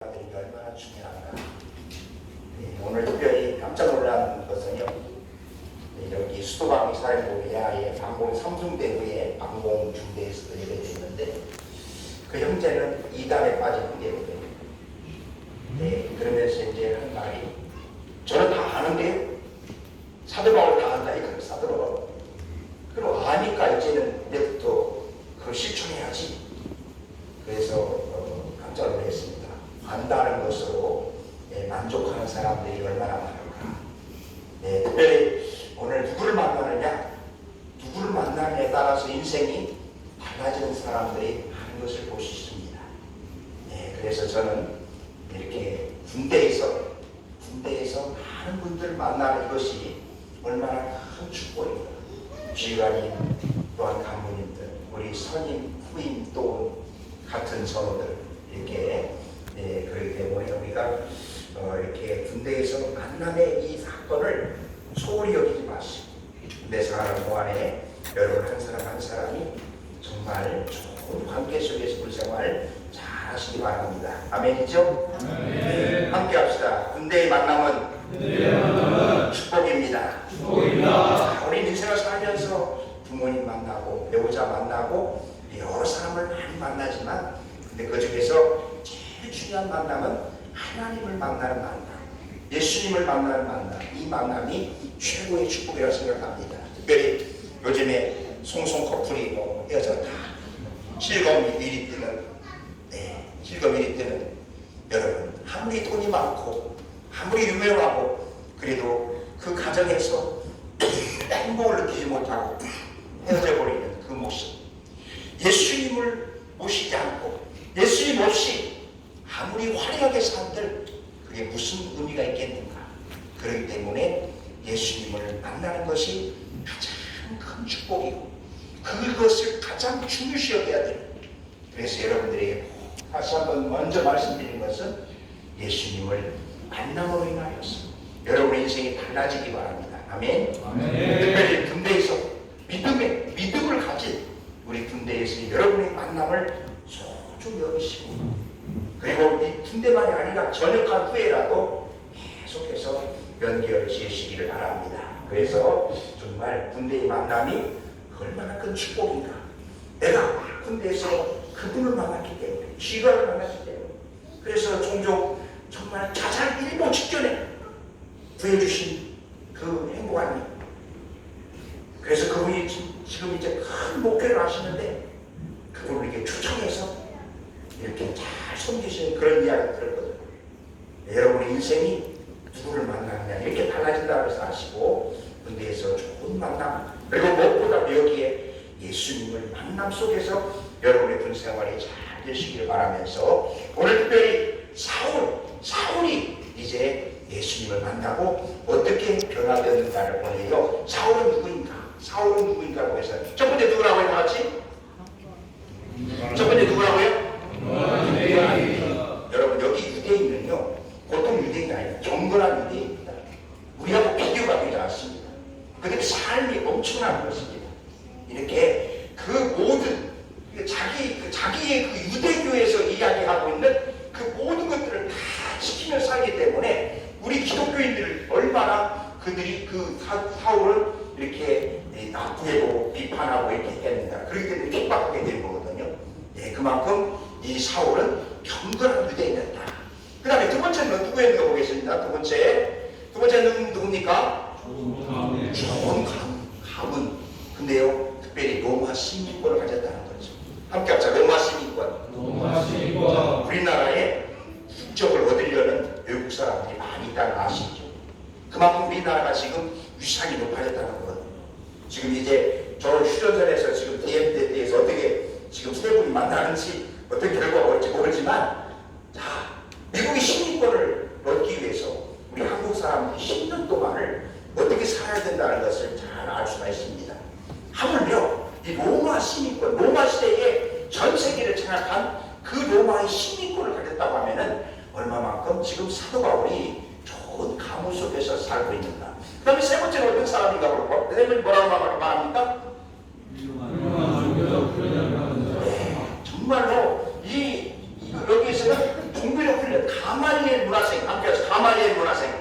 이게 얼마나 중요한가. 오늘 특별히 깜짝 놀란 것은요, 여기 수도방위 사령부 외야의 방공 삼중대구의 방공 중대에서 예배되는데 그 형제는 이단에 빠진 형제거든요. 그러면서 이제 한 말이, 저는 다 아는데요, 사도 바울 다 안다 이거는 사도 바울. 그럼 아니까 이제는 내부터 그걸 실천해야지. 그래서 깜짝 놀랐습니다. 안다는 것으로 만족하는 사람들이 얼마나 많을까. 특별히 오늘 누구를 만나느냐, 누구를 만나느냐에 따라서 인생이 달라지는 사람들이 많은 것을 볼 수 있습니다. 그래서 저는 이렇게 군대에서 많은 분들을 만나는 것이 얼마나 큰 축복입니다. 지휘관님 또한 간부님들, 우리 선임, 후임 또 같은 선호들 이렇게 그렇기 때문에 우리가 이렇게 군대에서 만남의 이 사건을 소홀히 여기지 마시고 군대 생활 동안에 여러분 한 사람 한 사람이 정말 좋은 관계 속에서 우리생활 잘 하시기 바랍니다. 아멘이죠? 아멘. 함께 합시다. 군대의 만남은 축복입니다. 자, 우리 인생을 살면서 부모님 만나고 배우자 만나고 여러 사람을 많이 만나지만 근데 그 중에서 제일 중요한 만남은 하나님을 만나는 만남, 예수님을 만나는 만남. 이 만남이 최고의 축복이라고 생각합니다. 특별히 요즘에 송송 커플이 헤어졌다, 실검 1위 때는 실검 1위 때는 여러분 아무리 돈이 많고 아무리 유명하고 그래도 그 가정에서 행복을 느끼지 못하고 헤어져 버리는 그 모습, 예수님을 모시지 않고 예수님 없이 아무리 화려하게 산들 그게 무슨 의미가 있겠는가. 그렇기 때문에 예수님을 만나는 것이 가장 큰 축복이고 그것을 가장 중요시 여겨야 돼요. 그래서 여러분들에게 다시 한번 먼저 말씀드린 것은 예수님을 만남으로 인하여서 여러분의 인생이 달라지기 바랍니다. 아멘. 특별히 군대에서 믿음을 가진 우리 군대에서 여러분의 만남을 소중히 여기시고 그리고 이 군대만이 아니라 전역한 후에라도 계속해서 연결 지으시기를 바랍니다. 그래서 정말 군대의 만남이 얼마나 큰 축복인가. 내가 군대에서 그분을 만났기 때문에, 지휘관을 만났기 때문에, 그래서 종종 정말 자살 일보 직전에 구해주신 그 행복한 일. 그래서 그분이 지금 이제 큰 목회를 하시는데 그분을 이렇게 초청해서 이렇게 잘 섬기시는 그런 이야기를 들었거든요. 여러분의 인생이 누구를 만나느냐 이렇게 달라진다고 해서 아시고 군대에서 좋은 만남, 그리고 무엇보다 여기에 예수님을 만남 속에서 여러분의 군 생활이 잘 되시기를 바라면서 오늘 특별히 사울이 이제 예수님을 만나고 어떻게 변화되었는가를 보내요. 사울은 누구인가라고 해서 첫 번째 누구라고 해서 같이? 첫 번째 누구라고요? 여러분 여기 유대인은요 보통 유대인이 아니라 경건한 유대인입니다. 우리하고 비교가 되지 않습니다. 그들의 삶이 엄청난 것입니다. 이렇게 그 모든 자기의 그 유대교에서 이야기하고 있는 그 모든 것들을 다 지키며 살기 때문에 우리 기독교인들을 얼마나 그들이 그 사울을 이렇게 나쁘게도 비판하고 이렇게 했는가. 그렇기 때문에 핍박하게 되는 거거든요. 그만큼 이 사울은 경건한 유대인이었다. 그 다음에 두 번째는 누구였는가 보겠습니다. 두 번째는 누굽니까? 좋은 가문. 근데요 특별히 로마 시민권을 가졌다는 거죠. 함께 합시다. 로마 시민권. 우리나라에 국적을 얻으려는 외국 사람들이 많이 있다는 아시죠? 그만큼 우리나라가 지금 위상이 높아졌다는 거거든요. 지금 이제 저 휴전선에서 지금 DMZ에서 어떻게 지금 세 분이 만나는지 어떤 결과가 올지 모르지만, 자, 미국의 시민권을 얻기 위해서 우리 한국 사람들이 10년 동안을 어떻게 살아야 된다는 것을 잘 알 수가 있습니다. 하물며 이 로마 시민권, 로마 시대에 전 세계를 장악한 그 로마의 시민권을 가졌다고 하면은 얼마만큼 지금 사도 바울이 좋은 가문 속에서 살고 있는가. 그 다음에 세 번째는 어떤 사람인가 볼까? 세 번째 뭐라고 말합니까? 정말로 여기에서는 종교적 훈련, 가말리엘 문화생, 함께 해서 가말리엘 문화생.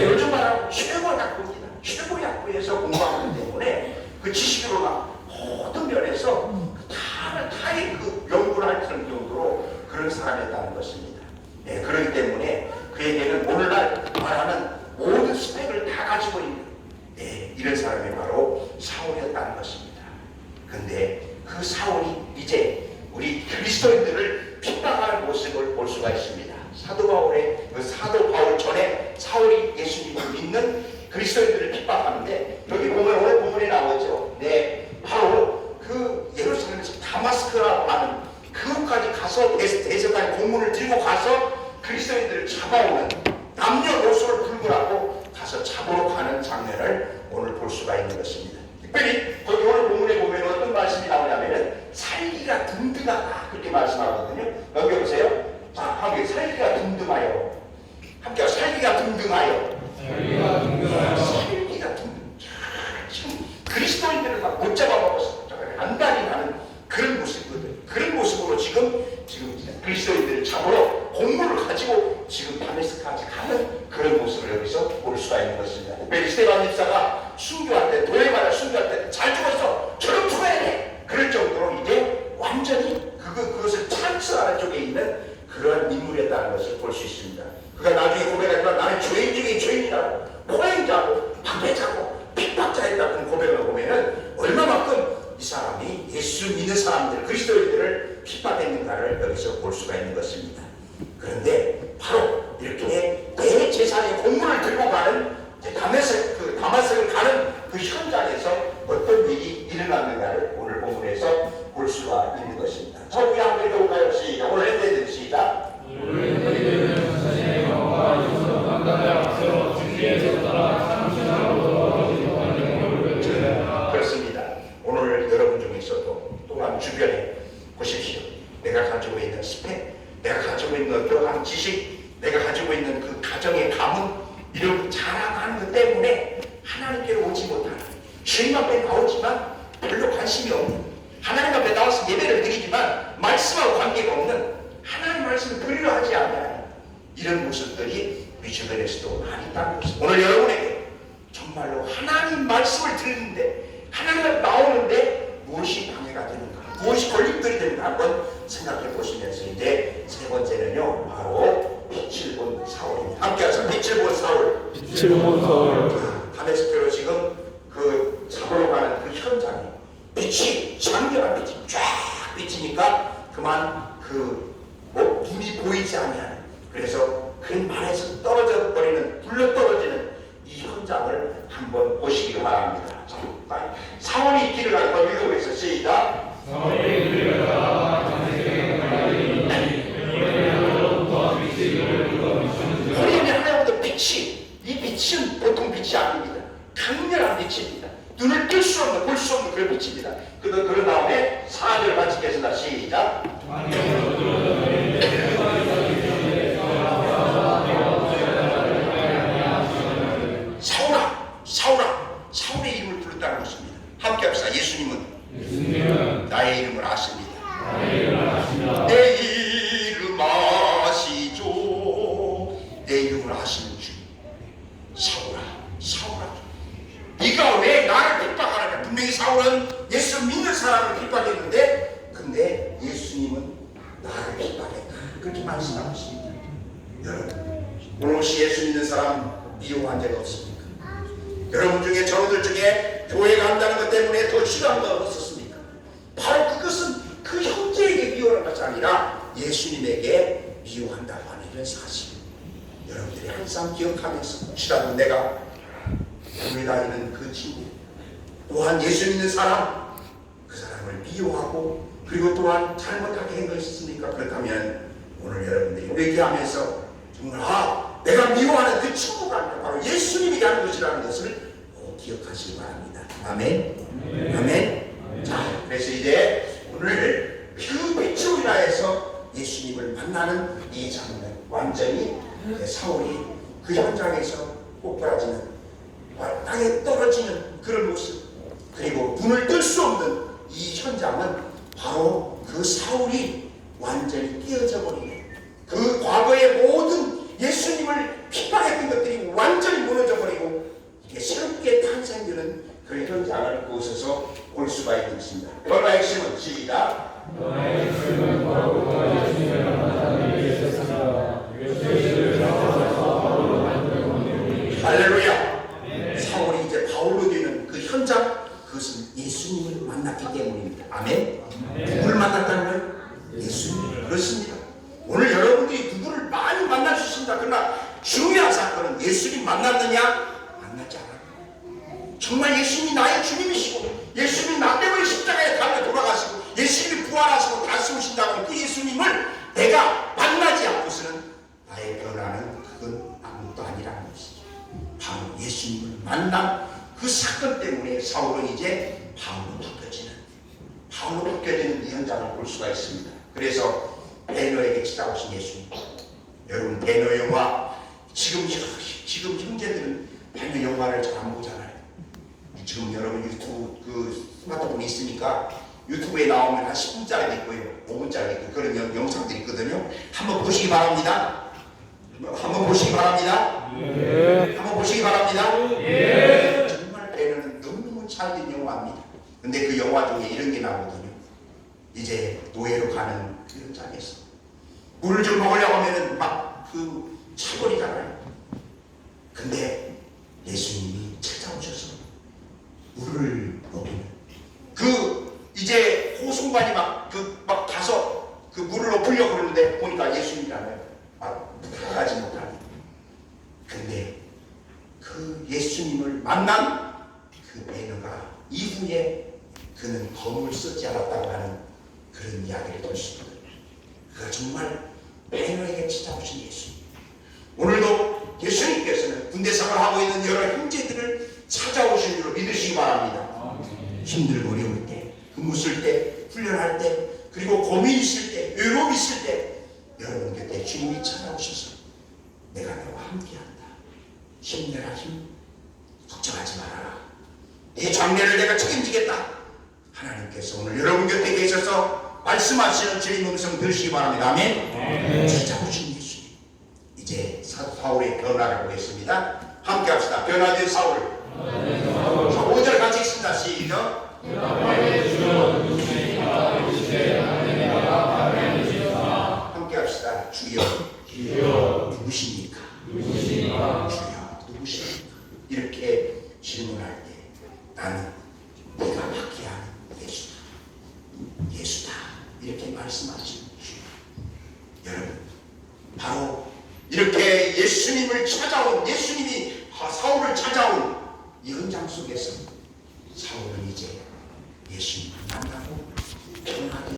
요즘 말하면 최고 약부입니다. 최고 약부에서 공부하기 때문에 그 지식으로 막 모든 면에서 타의 그 연구를 할 정도로 그런 사람이었다는 것입니다. 네, 그렇기 때문에 그에게는 오늘날 말하는 모든 스펙을 다 가지고 있는 이런 사람이 바로 사울이었다는 것입니다. 근데 그 사울이 이제 우리 그리스도인들을 핍박하는 모습을 볼 수가 있습니다. 사도 바울의 그 사도 바울 전에 사울이 예수님을 믿는 그리스도인들을 핍박하는데 여기 보면 오늘 본문에 나오죠. 네, 바로 그 예루살렘에서 다마스크라고 하는 그곳까지 가서 대제사장 공문을 들고 가서 그리스도인들을 잡아오는 남녀노소를 불문하고 가서 잡으러 가는 장면을 오늘 볼 수가 있는 것입니다. 특별히 거기 오늘 본문에 보면 어떤 말씀이 나오냐면은 살기가 든든하다 그렇게 말씀하거든요. 여기 보세요. 자, 함께 살기가 든든하여. 함께 살기가 든든하여. 살기가 든든. 지금 그리스도인들을 막 못 잡아먹어서 안달이 나는 그런 모습이거든. 그런 모습으로 지금 그리스도인들을 잡으러 공문을 가지고 지금 다메스크까지 가는 그런 모습을 여기서 볼 수가 있는 것입니다. 특별히 스데반 집사가 순교할 때, 도에마다 순교할 때 잘 죽었어. 저를 풀어야 돼. 그럴 정도로 이제 완전히 그것을 찬스하는 쪽에 있는 그런 인물이었다는 것을 볼 수 있습니다. 그가 나중에 고백하지만 나는 죄인 중에 죄인이라고, 포행자고, 박해자고, 핍박자였다는 고백을 보면은 얼마만큼 이 사람이 예수 믿는 사람들, 그리스도인들을 핍박했는가를 여기서 볼 수가 있는 것입니다. 그런데 바로 이렇게 대제사장의 공문을 들고 가는 다마스크를 가는 그 현장에서 어떤 일이 일어났는가를 오늘 본문에서 볼 수가 있는 것입니다. 저 위에 한번 읽어볼까요? 시작. 오늘 했는데 시작. 그렇습니다. 오늘 여러분 중에서도 또한 주변에 보십시오. 내가 가지고 있는 스펙, 내가 가지고 있는 어떠한 지식, 내가 가지고 있는 그 가정의 가문 이런 자랑하는 것 때문에 하나님께로 오지 못하는, 주님 앞에 나오지만 별로 관심이 없는, 하나님 앞에 나와서 예배를 드리지만 말씀하고 관계가 없는, 하나님 말씀을 들으려 하지 않는 이런 모습들이 우리 주변에서도 많이 있다는 것입니다. 오늘 여러분에게 정말로 하나님 말씀을 듣는데, 하나님 앞에 나오는데 무엇이 방해가 되는가, 무엇이 걸림돌이 되는가 한번 생각해 보시면서 이제 세 번째는요, 바로 빛을 본 사울입니다. 함께 하자. 빛을 본 사울. 빛을 본 사울. 다메스크로 지금 그 잡으러 가는 그 현장에 빛이, 장렬한 빛이 쫙 비치니까 그만 눈이 보이지 아니하는, 그래서 그 말에서 떨어져 버리는, 불러 떨어지는 이 현장을 한번 보시기 바랍니다. 사울이 길을 가고 읽어보겠습니다. 시작. 사울이 길을 가다가 우리에게 하나님부터 빛이, 이 빛은 보통 빛이 아닙니다. 강렬한 빛입니다. 눈을 뜰 수 없는, 볼 수 없는 그런 빛입니다. 그런 다음에 4절 같이 읽겠습니다. 시작. 사울의 이름을 부른다는 것입니다. 함께 합시다. 예수님은 나의 이름을 아십니다. 내 이름 아시죠. 내 이름을 아시는 주. 사울아, 네가 왜 나를 핍박하느냐. 분명히 사울은 예수 믿는 사람을 핍박했는데, 근데 예수님은 나를 핍박했다. 그렇게 말씀하고 있습니다. 여러분, 오늘 혹시 예수 믿는 사람 미워한 적 없습니까? 여러분 중에, 저분들 중에 교회 간다는 것 때문에 더 싫어한 거 없었습니까? 바로 그것은 그 형제에게 미워하는 것이 아니라 예수님에게 미워한다고 하는 이런 사실, 여러분들이 항상 기억하면서, 혹시라도 내가 교회 다니는 그 친구, 또한 예수 믿는 사람, 그 사람을 미워하고 그리고 또한 잘못하게 한 것이 있습니까? 그렇다면 오늘 여러분들이 회개하면서 정말 내가 미워하는 그 친구가 아니라 바로 예수님이 하는 것이라는 것을 꼭 기억하시기 바랍니다. 아멘. 아멘. 자, 그래서 이제 오늘 그 빛으로 인하여서 예수님을 만나는 이 장면, 완전히 사울이 그 현장에서 꼬꾸라지는, 땅에 떨어지는 그런 모습, 그리고 눈을 뜰 수 없는 이 현장은 바로 그 사울이 완전히 깨어져 버리는, 그 과거 만났습니다. 그러나 중요한 사건은 예수님 만났느냐? 만나지 않았느냐. 정말 예수님이 나의 주님이시고 예수님이 나 때문에 십자가에 달려 돌아가시고 예수님이 부활하시고 다시 오신다고 그 예수님을 내가 만나지 않고서는 나의 변화는 그건 아무것도 아니라는 것이죠. 바로 예수님을 만난 그 사건 때문에 사울은 이제 바울로 바뀌어지는 이 현장을 볼 수가 있습니다. 그래서 베너에게 찾아오신 예수님. 여러분 베너 영화 지금 형제들은 베너 영화를 잘 안 보잖아요. 지금 여러분 유튜브 그 스마트폰이 있으니까 유튜브에 나오면 한 10분짜리도 있고요, 5분짜리도 있고 그런 영상들이 있거든요. 한번 보시기 바랍니다. 한번 보시기 바랍니다. 한번 보시기 바랍니다. 정말 베너는 너무너무 잘된 영화입니다. 근데 그 영화 중에 이런 게 나오거든요. 이제 노예로 가는 그 현장에서 물을 좀 먹으려고 하면은 막 그 차버리잖아요. 근데 예수님이 찾아오셔서 물을 먹이는 그 이제 호순관이 막 가서 그 물을 엎으려고 그러는데 보니까 예수님이잖아요. 다가가지 못하는. 근데 그 예수님을 만난 그 베너가 이후에 그는 검을 쓰지 않았다고 하는 그런 이야기를 들 수 있거든요. 그가 정말 베너에게 찾아오신 예수님. 오늘도 예수님께서는 군대 생활하고 있는 여러 형제들을 찾아오신 줄로 믿으시기 바랍니다. 힘들고 어려울 때, 근무 쓸 때, 훈련할 때, 그리고 고민 있을 때, 외로움 있을 때 여러분 곁에 주님이 찾아오셔서 내가 너와 함께한다. 힘내라 힘. 걱정하지 말아라. 이 장례를 내가 책임지겠다. 하나님께서 오늘 여러분 곁에 계셔서 말씀하시는 주님 음성 들으시기 바랍니다. 아멘. 찾아오신 예수님. 이제 사울의 변화를 보겠습니다. 함께 합시다. 변화된 사울. 자, 5절 같이 읽습니다. 시작. 함께 합시다. 주여 누구십니까? 주여 누구십니까? 이렇게 질문할 때 나는 네가 받게 하는 예수다. 예수다. 이렇게 말씀하시는 주님. 여러분 바로 이렇게 예수님을 찾아온 예수님이 사울을 찾아온 이 현장 속에서 사울은 이제 예수님을 만나고 변화된